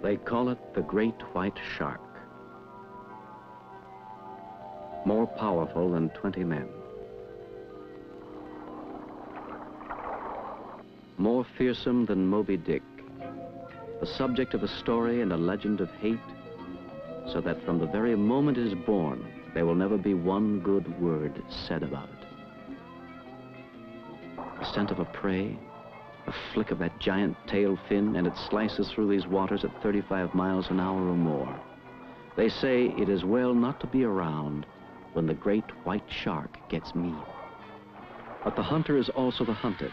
They call it the great white shark. More powerful than 20 men. More fearsome than Moby Dick. The subject of a story and a legend of hate, so that from the very moment it is born, there will never be one good word said about it. The scent of a prey, a flick of that giant tail fin, and it slices through these waters at 35 miles an hour or more. They say it is well not to be around when the great white shark gets mean. But the hunter is also the hunted,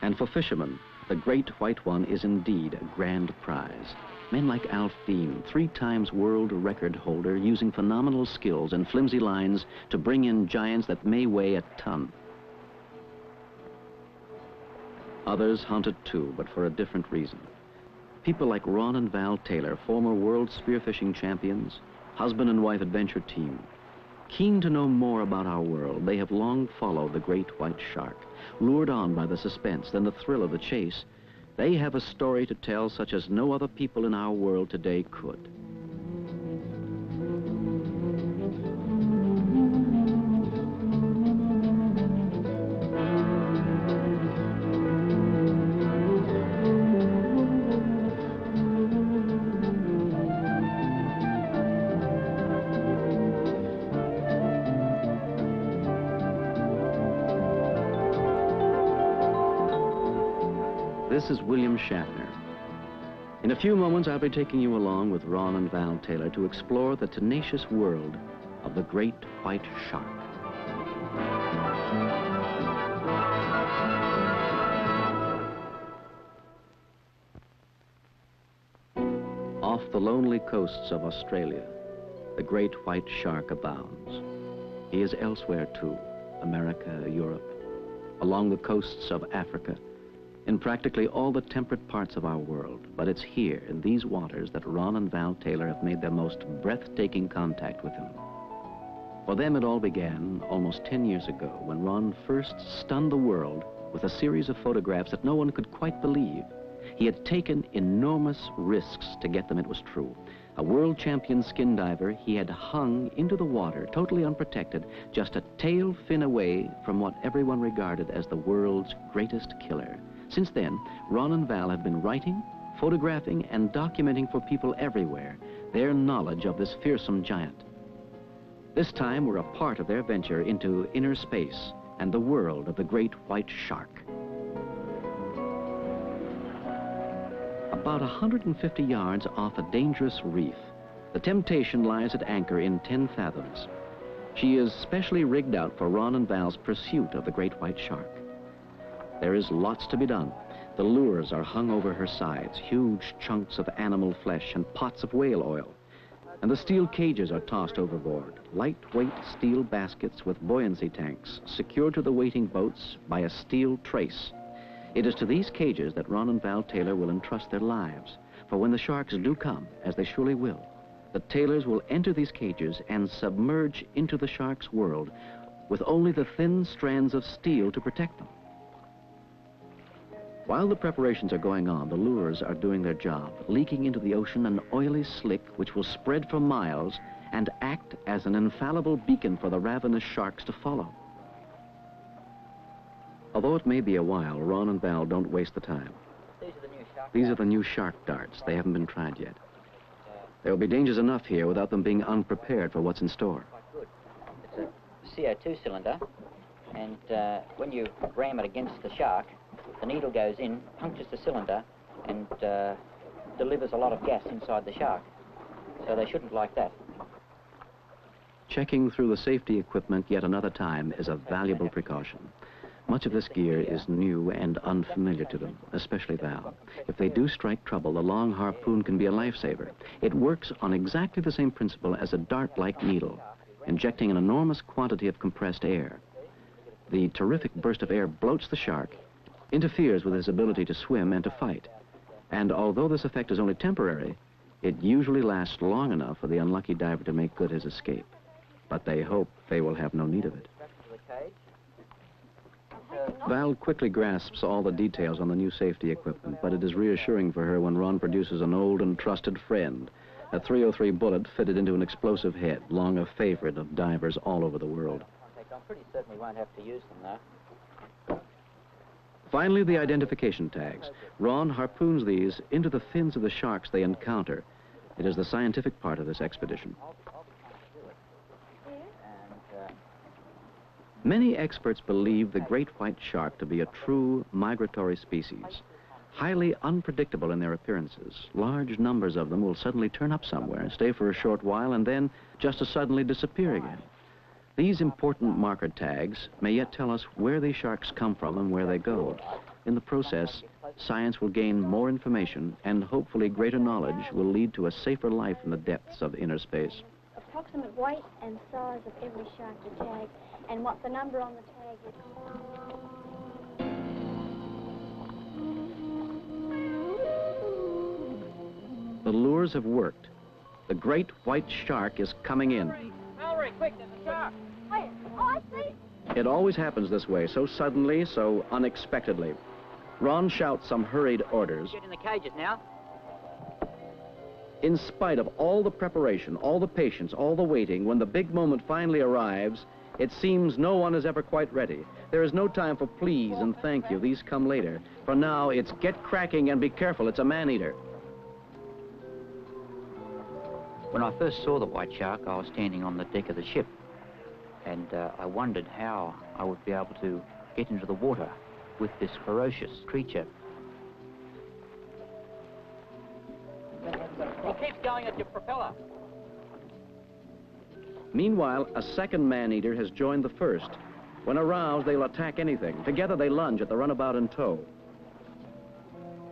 and for fishermen, the great white one is indeed a grand prize. Men like Alf Dean, 3 times world record holder, using phenomenal skills and flimsy lines to bring in giants that may weigh a ton. Others hunt it too, but for a different reason. People like Ron and Val Taylor, former world spearfishing champions, husband and wife adventure team. Keen to know more about our world, they have long followed the great white shark. Lured on by the suspense, then the thrill of the chase, they have a story to tell such as no other people in our world today could. This is William Shatner. In a few moments, I'll be taking you along with Ron and Val Taylor to explore the tenacious world of the great white shark. Off the lonely coasts of Australia, the great white shark abounds. He is elsewhere too, America, Europe, along the coasts of Africa, in practically all the temperate parts of our world. But it's here, in these waters, that Ron and Val Taylor have made their most breathtaking contact with him. For them, it all began almost 10 years ago, when Ron first stunned the world with a series of photographs that no one could quite believe. He had taken enormous risks to get them, it was true. A world champion skin diver, he had hung into the water, totally unprotected, just a tail fin away from what everyone regarded as the world's greatest killer. Since then, Ron and Val have been writing, photographing, and documenting for people everywhere their knowledge of this fearsome giant. This time, we're a part of their venture into inner space and the world of the great white shark. About 150 yards off a dangerous reef, the Temptation lies at anchor in 10 fathoms. She is specially rigged out for Ron and Val's pursuit of the great white shark. There is lots to be done. The lures are hung over her sides, huge chunks of animal flesh and pots of whale oil. And the steel cages are tossed overboard, lightweight steel baskets with buoyancy tanks secured to the waiting boats by a steel trace. It is to these cages that Ron and Val Taylor will entrust their lives, for when the sharks do come, as they surely will, the Taylors will enter these cages and submerge into the shark's world with only the thin strands of steel to protect them. While the preparations are going on, the lures are doing their job, leaking into the ocean an oily slick which will spread for miles and act as an infallible beacon for the ravenous sharks to follow. Although it may be a while, Ron and Val don't waste the time. These are the new shark darts. They haven't been tried yet. There will be dangers enough here without them being unprepared for what's in store. It's a CO2 cylinder, and when you ram it against the shark, the needle goes in, punctures the cylinder, and delivers a lot of gas inside the shark. So they shouldn't like that. Checking through the safety equipment yet another time is a valuable precaution. Much of this gear is new and unfamiliar to them, especially Val. If they do strike trouble, the long harpoon can be a lifesaver. It works on exactly the same principle as a dart-like needle, injecting an enormous quantity of compressed air. The terrific burst of air bloats the shark, interferes with his ability to swim and to fight. And although this effect is only temporary, it usually lasts long enough for the unlucky diver to make good his escape. But they hope they will have no need of it. Val quickly grasps all the details on the new safety equipment, but it is reassuring for her when Ron produces an old and trusted friend, a .303 bullet fitted into an explosive head, long a favorite of divers all over the world. I'm pretty certain we won't have to use them, though. Finally, the identification tags. Ron harpoons these into the fins of the sharks they encounter. It is the scientific part of this expedition. Many experts believe the great white shark to be a true migratory species. Highly unpredictable in their appearances, large numbers of them will suddenly turn up somewhere, stay for a short while, and then just as suddenly disappear again. These important marker tags may yet tell us where these sharks come from and where they go. In the process, science will gain more information, and hopefully greater knowledge will lead to a safer life in the depths of inner space. Approximate weight and size of every shark to tag, and what the number on the tag is. The lures have worked. The great white shark is coming in. Mallory, quick, there's a shark! Where? Oh, I see. It always happens this way, so suddenly, so unexpectedly. Ron shouts some hurried orders. Get in the cages now. In spite of all the preparation, all the patience, all the waiting, when the big moment finally arrives, it seems no one is ever quite ready. There is no time for please and thank you. These come later. For now, it's get cracking and be careful. It's a man-eater. When I first saw the white shark, I was standing on the deck of the ship, and I wondered how I would be able to get into the water with this ferocious creature. He keeps going at your propeller. Meanwhile, a second man-eater has joined the first. When aroused, they'll attack anything. Together, they lunge at the runabout in tow.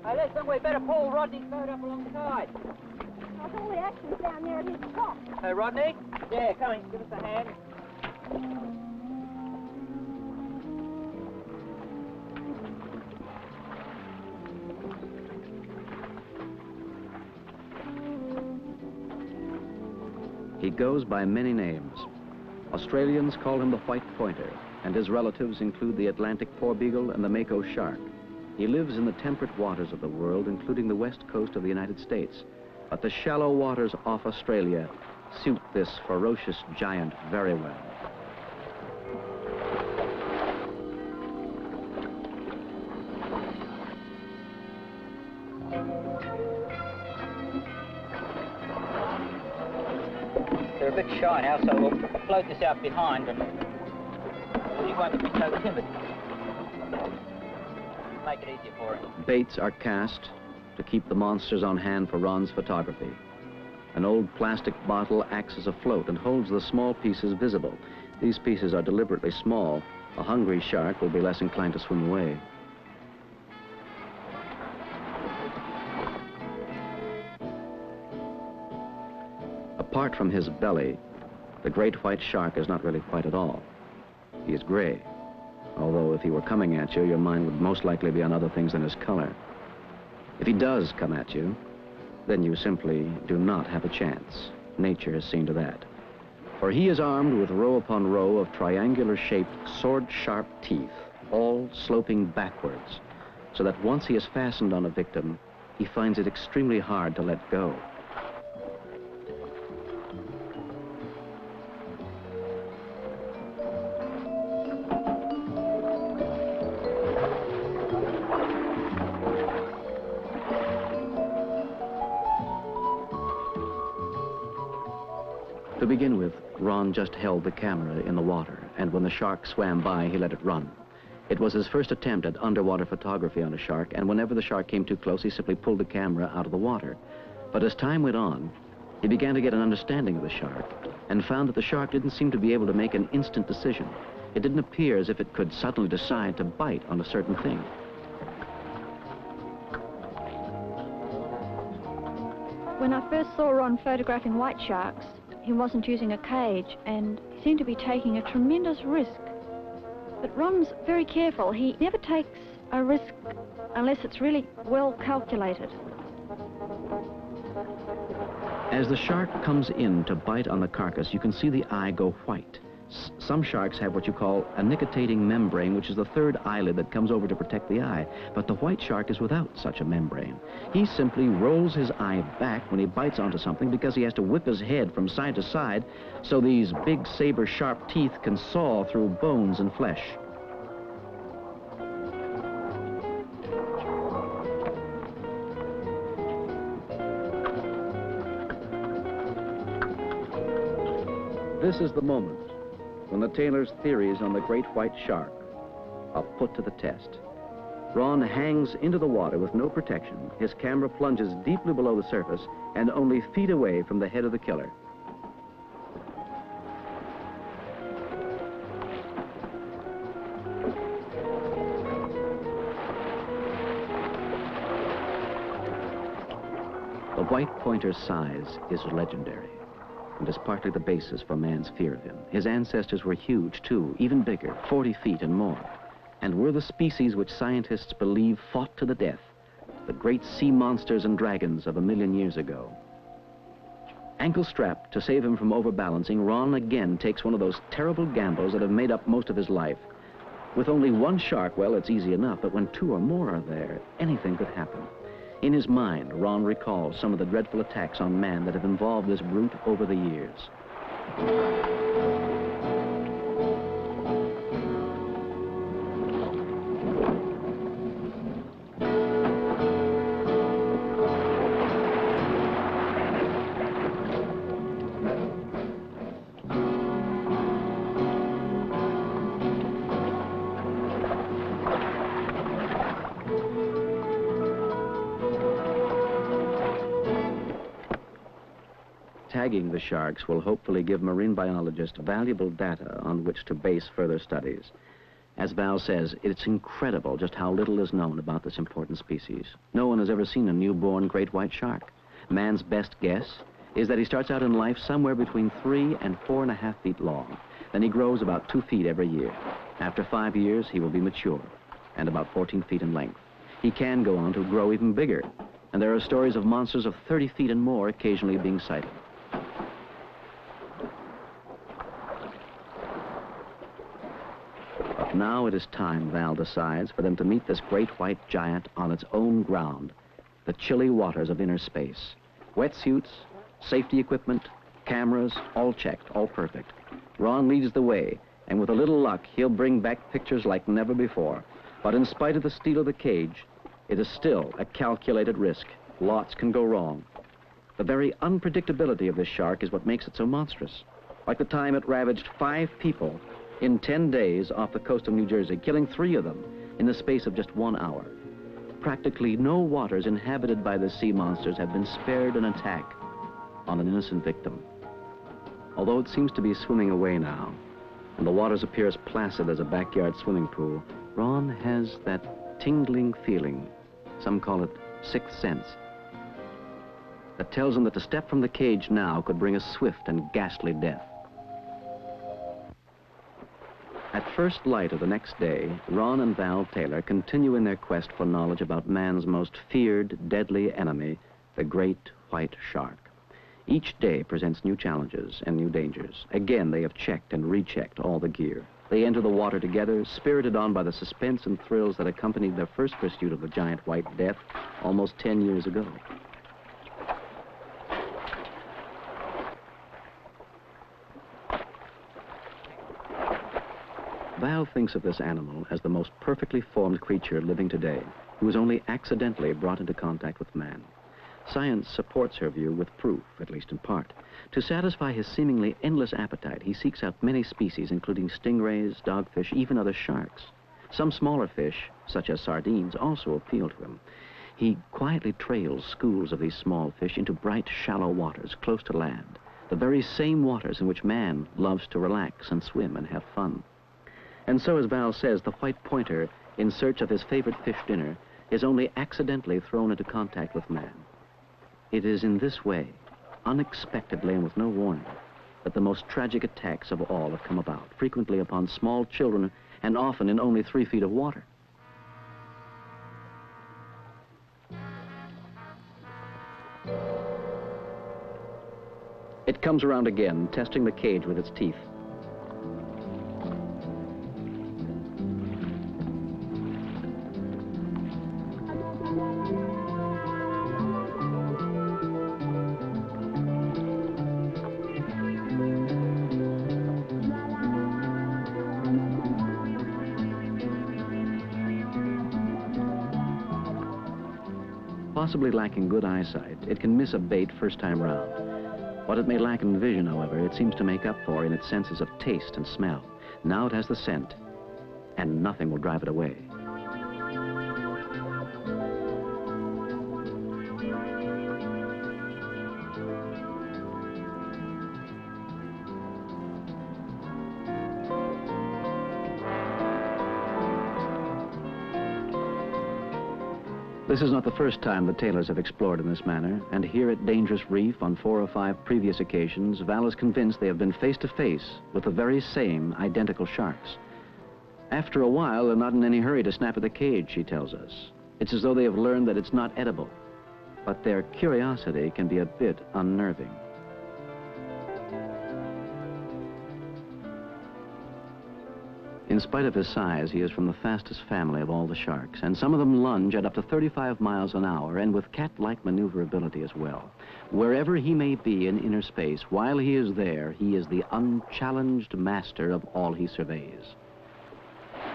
Hey, there's somewhere better pull Rodney's boat up alongside. I thought the action's down there at his top. Hey, Rodney? Yeah, coming. Give us a hand. He goes by many names. Australians call him the white pointer, and his relatives include the Atlantic porbeagle and the mako shark. He lives in the temperate waters of the world, including the west coast of the United States. But the shallow waters off Australia suit this ferocious giant very well. They're a bit shy now, so we'll float this out behind and he won't be so timid. Make it easier for him. Baits are cast to keep the monsters on hand for Ron's photography. An old plastic bottle acts as a float and holds the small pieces visible. These pieces are deliberately small. A hungry shark will be less inclined to swim away. Apart from his belly, the great white shark is not really white at all. He is gray, although if he were coming at you, your mind would most likely be on other things than his color. If he does come at you, then you simply do not have a chance. Nature has seen to that. For he is armed with row upon row of triangular-shaped, sword-sharp teeth, all sloping backwards, so that once he is fastened on a victim, he finds it extremely hard to let go. To begin with, Ron just held the camera in the water, and when the shark swam by, he let it run. It was his first attempt at underwater photography on a shark, and whenever the shark came too close, he simply pulled the camera out of the water. But as time went on, he began to get an understanding of the shark, and found that the shark didn't seem to be able to make an instant decision. It didn't appear as if it could suddenly decide to bite on a certain thing. When I first saw Ron photographing white sharks, he wasn't using a cage and he seemed to be taking a tremendous risk. But Ron's very careful. He never takes a risk unless it's really well calculated. As the shark comes in to bite on the carcass, you can see the eye go white. Some sharks have what you call a nictitating membrane, which is the third eyelid that comes over to protect the eye. But the white shark is without such a membrane. He simply rolls his eye back when he bites onto something because he has to whip his head from side to side so these big saber-sharp teeth can saw through bones and flesh. This is the moment when the tailor's theories on the great white shark are put to the test. Ron hangs into the water with no protection. His camera plunges deeply below the surface and only feet away from the head of the killer. The white pointer's size is legendary, and is partly the basis for man's fear of him. His ancestors were huge, too, even bigger, 40 feet and more, and were the species which scientists believe fought to the death, the great sea monsters and dragons of 1,000,000 years ago. Ankle-strapped to save him from overbalancing, Ron again takes one of those terrible gambles that have made up most of his life. With only one shark, well, it's easy enough, but when two or more are there, anything could happen. In his mind, Ron recalls some of the dreadful attacks on man that have involved this brute over the years. Tagging the sharks will hopefully give marine biologists valuable data on which to base further studies. As Val says, it's incredible just how little is known about this important species. No one has ever seen a newborn great white shark. Man's best guess is that he starts out in life somewhere between 3 and 4.5 feet long. Then he grows about 2 feet every year. After 5 years, he will be mature and about 14 feet in length. He can go on to grow even bigger, and there are stories of monsters of 30 feet and more occasionally being sighted. Now it is time, Val decides, for them to meet this great white giant on its own ground, the chilly waters of inner space. Wetsuits, safety equipment, cameras, all checked, all perfect. Ron leads the way, and with a little luck, he'll bring back pictures like never before. But in spite of the steel of the cage, it is still a calculated risk. Lots can go wrong. The very unpredictability of this shark is what makes it so monstrous. Like the time it ravaged 5 people in 10 days off the coast of New Jersey, killing 3 of them in the space of just 1 hour. Practically no waters inhabited by the sea monsters have been spared an attack on an innocent victim. Although it seems to be swimming away now, and the waters appear as placid as a backyard swimming pool, Ron has that tingling feeling, some call it sixth sense, that tells him that to step from the cage now could bring a swift and ghastly death. At first light of the next day, Ron and Val Taylor continue in their quest for knowledge about man's most feared, deadly enemy, the great white shark. Each day presents new challenges and new dangers. Again, they have checked and rechecked all the gear. They enter the water together, spirited on by the suspense and thrills that accompanied their first pursuit of the giant white death almost 10 years ago. Val thinks of this animal as the most perfectly formed creature living today, who was only accidentally brought into contact with man. Science supports her view with proof, at least in part. To satisfy his seemingly endless appetite, he seeks out many species, including stingrays, dogfish, even other sharks. Some smaller fish, such as sardines, also appeal to him. He quietly trails schools of these small fish into bright, shallow waters close to land, the very same waters in which man loves to relax and swim and have fun. And so, as Val says, the white pointer, in search of his favorite fish dinner, is only accidentally thrown into contact with man. It is in this way, unexpectedly and with no warning, that the most tragic attacks of all have come about, frequently upon small children and often in only 3 feet of water. It comes around again, testing the cage with its teeth. Possibly lacking good eyesight, it can miss a bait first time round. What it may lack in vision, however, it seems to make up for in its senses of taste and smell. Now it has the scent, and nothing will drive it away. This is not the first time the Taylors have explored in this manner, and here at Dangerous Reef on 4 or 5 previous occasions, Val is convinced they have been face to face with the very same identical sharks. After a while, they're not in any hurry to snap at the cage, she tells us. It's as though they have learned that it's not edible, but their curiosity can be a bit unnerving. In spite of his size, he is from the fastest family of all the sharks, and some of them lunge at up to 35 miles an hour and with cat-like maneuverability as well. Wherever he may be in inner space, while he is there, he is the unchallenged master of all he surveys.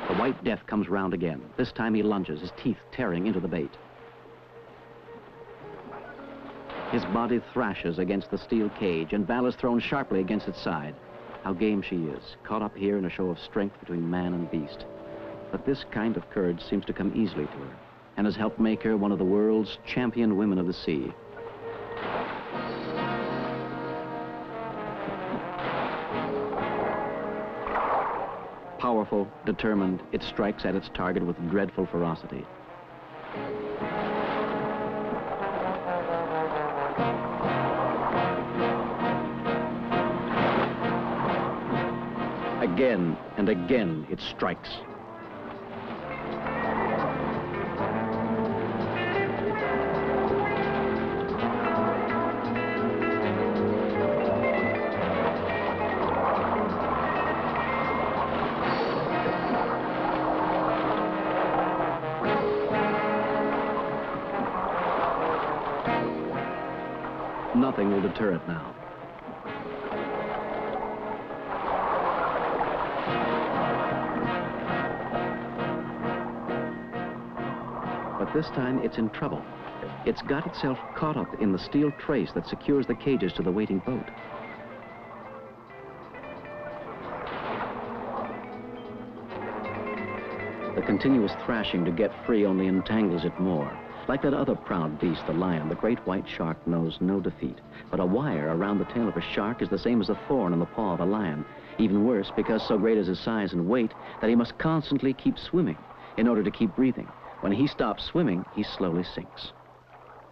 The white death comes round again. This time he lunges, his teeth tearing into the bait. His body thrashes against the steel cage, and Val is thrown sharply against its side. How game she is, caught up here in a show of strength between man and beast. But this kind of courage seems to come easily to her, and has helped make her one of the world's champion women of the sea. Powerful, determined, it strikes at its target with dreadful ferocity. Again and again it strikes. Nothing will deter it now. But this time it's in trouble. It's got itself caught up in the steel trace that secures the cages to the waiting boat. The continuous thrashing to get free only entangles it more. Like that other proud beast, the lion, the great white shark knows no defeat. But a wire around the tail of a shark is the same as a thorn in the paw of a lion. Even worse, because so great is his size and weight that he must constantly keep swimming in order to keep breathing. When he stops swimming, he slowly sinks.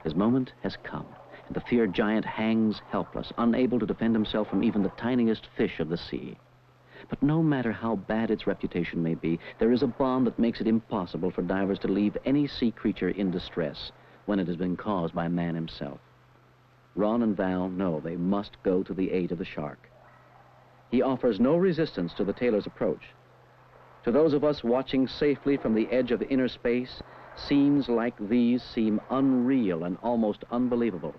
His moment has come, and the feared giant hangs helpless, unable to defend himself from even the tiniest fish of the sea. But no matter how bad its reputation may be, there is a bond that makes it impossible for divers to leave any sea creature in distress when it has been caused by man himself. Ron and Val know they must go to the aid of the shark. He offers no resistance to the Taylor's approach. To those of us watching safely from the edge of inner space, scenes like these seem unreal and almost unbelievable.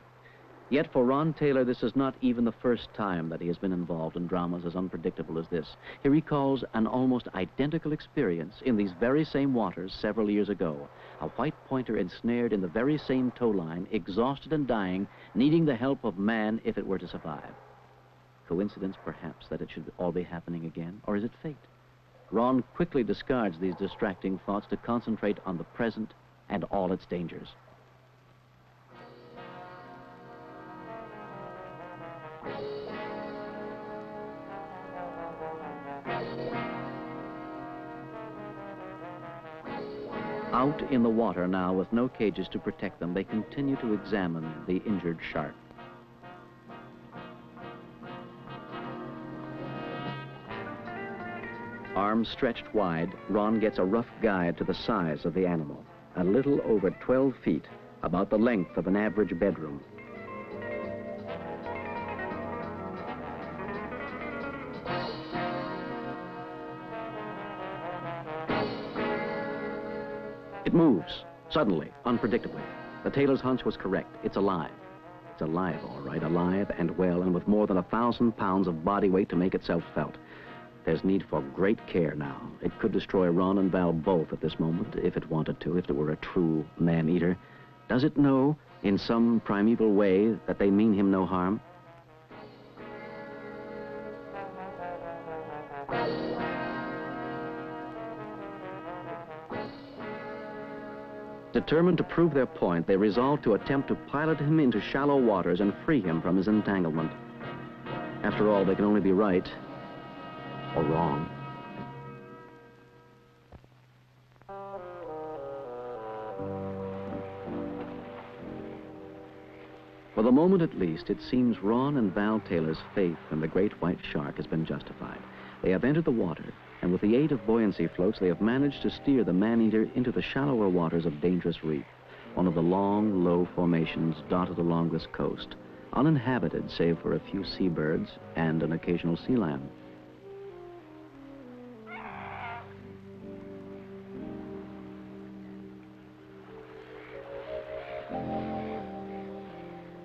Yet for Ron Taylor, this is not even the first time that he has been involved in dramas as unpredictable as this. He recalls an almost identical experience in these very same waters several years ago. A white pointer ensnared in the very same tow line, exhausted and dying, needing the help of man if it were to survive. Coincidence, perhaps, that it should all be happening again, or is it fate? Ron quickly discards these distracting thoughts to concentrate on the present and all its dangers. Out in the water now, with no cages to protect them, they continue to examine the injured shark. Arms stretched wide, Ron gets a rough guide to the size of the animal. A little over 12 feet, about the length of an average bedroom. It moves, suddenly, unpredictably. The Taylor's hunch was correct. It's alive. It's alive, all right, alive and well, and with more than 1,000 pounds of body weight to make itself felt. There's need for great care now. It could destroy Ron and Val both at this moment, if it wanted to, if it were a true man-eater. Does it know, in some primeval way, that they mean him no harm? Determined to prove their point, they resolve to attempt to pilot him into shallow waters and free him from his entanglement. After all, they can only be right or wrong. For the moment at least, it seems Ron and Val Taylor's faith in the great white shark has been justified. They have entered the water, and with the aid of buoyancy floats, they have managed to steer the Maneater into the shallower waters of Dangerous Reef, one of the long, low formations dotted along this coast, uninhabited save for a few seabirds and an occasional sea lion.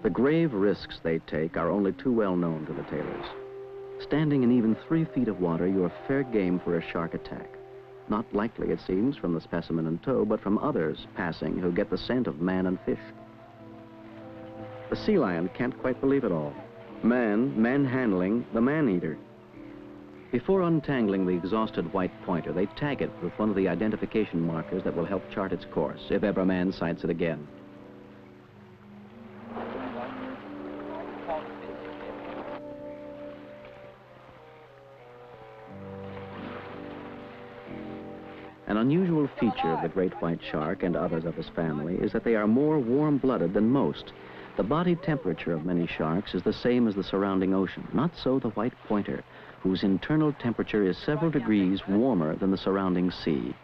The grave risks they take are only too well known to the Taylors. Standing in even 3 feet of water, you are fair game for a shark attack. Not likely, it seems, from the specimen in tow, but from others passing who get the scent of man and fish. The sea lion can't quite believe it all. Manhandling the Maneater. Before untangling the exhausted white pointer, they tag it with one of the identification markers that will help chart its course, if ever man sights it again. An unusual feature of the great white shark and others of his family is that they are more warm-blooded than most. The body temperature of many sharks is the same as the surrounding ocean. Not so the white pointer, whose internal temperature is several degrees warmer than the surrounding sea.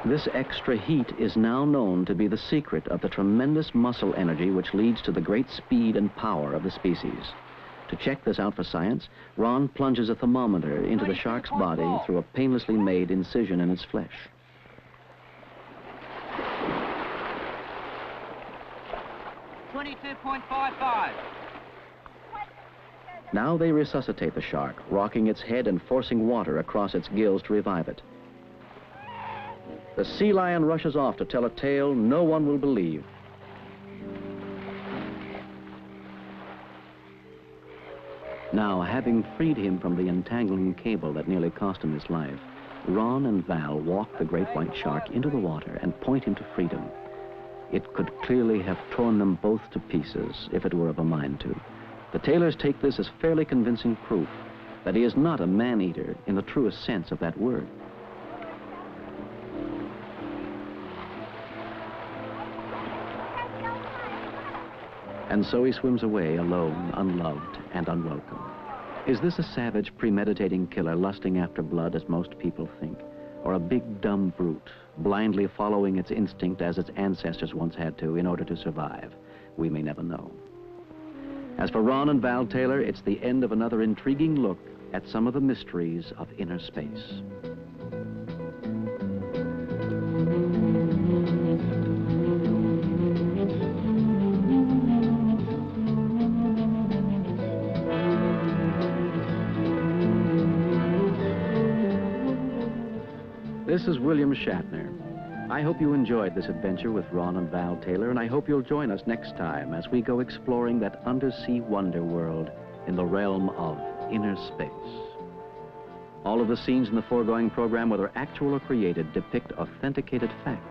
This extra heat is now known to be the secret of the tremendous muscle energy which leads to the great speed and power of the species. To check this out for science, Ron plunges a thermometer into the shark's body through a painlessly made incision in its flesh. $22.55. Now they resuscitate the shark, rocking its head and forcing water across its gills to revive it. The sea lion rushes off to tell a tale no one will believe. Now, having freed him from the entangling cable that nearly cost him his life, Ron and Val walk the great white shark into the water and point him to freedom. It could clearly have torn them both to pieces if it were of a mind to. The Taylors take this as fairly convincing proof that he is not a man-eater in the truest sense of that word. And so he swims away alone, unloved, and unwelcome. Is this a savage, premeditating killer lusting after blood as most people think? Or a big, dumb brute, blindly following its instinct as its ancestors once had to in order to survive? We may never know. As for Ron and Val Taylor, it's the end of another intriguing look at some of the mysteries of inner space. This is William Shatner. I hope you enjoyed this adventure with Ron and Val Taylor, and I hope you'll join us next time as we go exploring that undersea wonder world in the realm of inner space. All of the scenes in the foregoing program, whether actual or created, depict authenticated fact.